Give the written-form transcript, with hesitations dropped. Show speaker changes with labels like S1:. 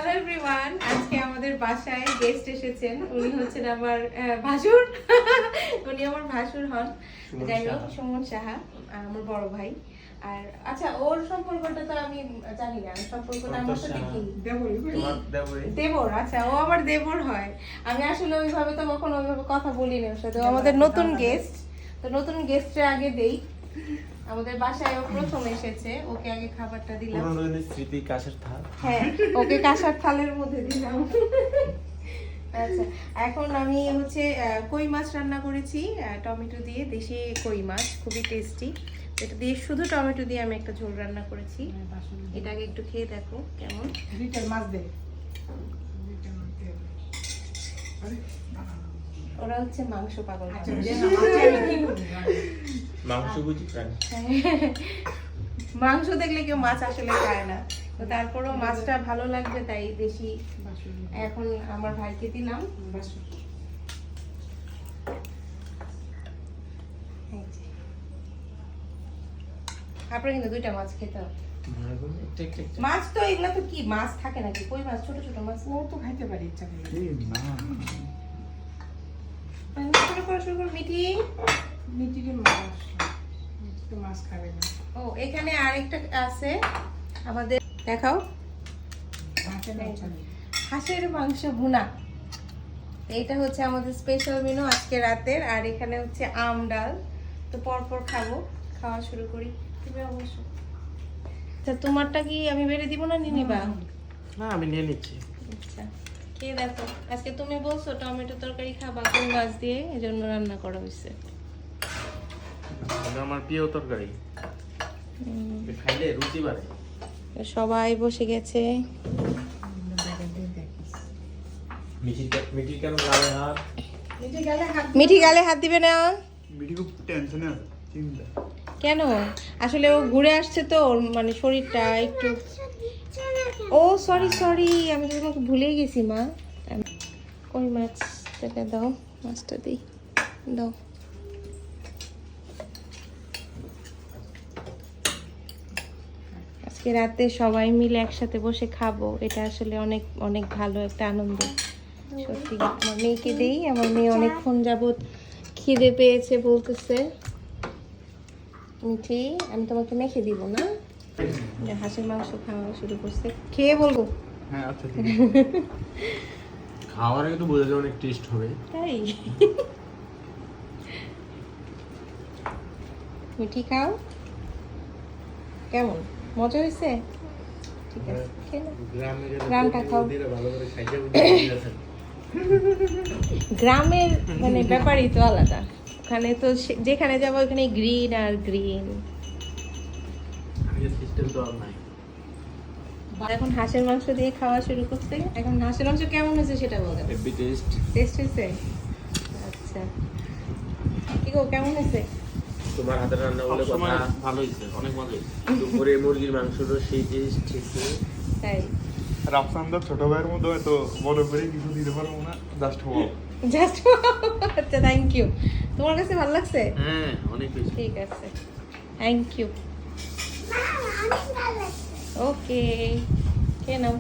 S1: Hello everyone, আজকে আমাদের বাসায় গেস্ট এসেছেন। উনি হচ্ছেন আমার ভাসুর। উনি আমার ভাসুর হন। যাই হোক, সুমন সাহা আমার বড় ভাই। আর আচ্ছা, ওর সম্পর্কটা তো আমি জানি না। সম্পর্কটা আমার সাথে কি দেবর। আচ্ছা, ও আমার দেবর হয়। আমি আসলে ওইভাবে তো কখনো ওইভাবে কথা বলিনি ওর সাথে। ও আমাদের নতুন গেস্ট। তো নতুন গেস্টে আগে দেই। আমাদের বাসায় ও প্রথম এসেছে, ওকে আগে খাবারটা দিলাম।
S2: পুরনো দিনের স্মৃতি কাশের থাল।
S1: হ্যাঁ, ওকে কাঁসার থালের মধ্যে দিলাম। আচ্ছা, এখন আমি হচ্ছে কই মাছ রান্না করেছি টমেটো দিয়ে, দেশি কই মাছ, খুবই টেস্টি। এটা দিয়ে শুধু টমেটো দিয়ে আমি একটা ঝোল রান্না করেছি। এটা আগে একটু খেয়ে দেখো কেমন।
S3: মাছ দে।
S1: ওরা হচ্ছে মাংস পাগল।
S2: মাংস বুঝি প্রাণ।
S1: মাংস দেখলে কেউ মাছ আসলে খায় না, তো তারপরেও মাছটা ভালো লাগবে তাই দেশি এখন আমার ভাইকে দিলাম। আপনার কিন্তু দুইটা মাছ খেতে হবে। মাছ তো এগুলা তো কি মাছ থাকে নাকি? কই মাছ, ছোট ছোট মাছ।
S3: ও তো খাইতে পারি ইচ্ছা করলে।
S1: শুরু করো মিঠি।
S3: মিটিরে মাছ, মিটি তো মাছ খাবে না।
S1: ও, এখানে আরেকটা আছে আমাদের, দেখাও। হাঁসের মাংস ভুনা। এইটা হচ্ছে আমাদের স্পেশাল মেনু আজকে রাতের। আর এখানে হচ্ছে আম ডাল। তো পরপর খাবো, খাওয়া শুরু করি। তুমি অবশ্য আচ্ছা, তোমারটা কি আমি বেড়ে দিব না নিয়ে নিবা?
S2: না, আমি নিয়ে নিচ্ছি।
S1: আচ্ছা, খেয়ে দেখো। আজকে তুমি বলছো টমেটো তরকারি খাবা কোন মাছ দিয়ে, এজন্য রান্না করা হয়েছে।
S2: এটা আমার প্রিয় তরকারি, খাইলে রুচি বাড়ে।
S1: সবাই বসে গেছে।
S2: মিঠি কেন গালে হাত?
S1: মিঠি গালে হাত দিবে না।
S2: মিঠি খুব টেনশনে আছে, চিন্তা।
S1: কেন? আসলে ও ঘুরে আসছে তো, ওর মানে শরীরটা একটু। ও সরি সরি, আমি তো তোমাকে ভুলেই গেছি মা। কই মাছটা দাও, মাছটা দিই, দাও। আজকে রাতে সবাই মিলে একসাথে বসে খাবো, এটা আসলে অনেক অনেক ভালো একটা আনন্দ। সত্যি, আমার মেয়েকে দেই। আমার মেয়ে অনেকক্ষণ যাবত খিদে পেয়েছে বলতেছে। মিঠি, আমি তোমাকে মেখে দিব না। হাঁসের মাংস খাওয়া শুরু করছে, খেয়ে বলবো।
S2: হ্যাঁ আচ্ছা, ঠিক আছে। খাওয়ার আগে তো বোঝা যায় অনেক টেস্ট হবে।
S1: তাই মিঠি খাও, কেমন মজা হয়েছে? ঠিক আছে, খেয়ে নাও। গ্রামটা খাও। গ্রামের মানে ব্যাপারই তো আলাদা। ওখানে তো যেখানে যাবো ওখানে গ্রিন আর গ্রিন। এখন হাঁসের মাংস দিয়ে খাওয়া শুরু করছে। এখন হাঁসের মাংস কেমন হয়েছে সেটা বলতে। টেস্ট হয়েছে? আচ্ছা, কি গো, কেমন হয়েছে?
S2: তোমার হাতের রান্না বলে কথা। ভালো হয়েছে, অনেক মজা হয়েছে। দুপুরে মুরগির মাংসটা সেই টেস্ট ঠিক।
S1: তাই
S4: রাফসানদার ছোট ভাইয়ের মতো হয়তো বড় করে কিছু দিতে পারবো না, জাস্ট হবো।
S1: আচ্ছা, থ্যাংক ইউ। তোমার কাছে ভালো লাগছে?
S2: হ্যাঁ, অনেক বেশি।
S1: ঠিক আছে, থ্যাংক ইউ। ওকে, খেয়ে নাও।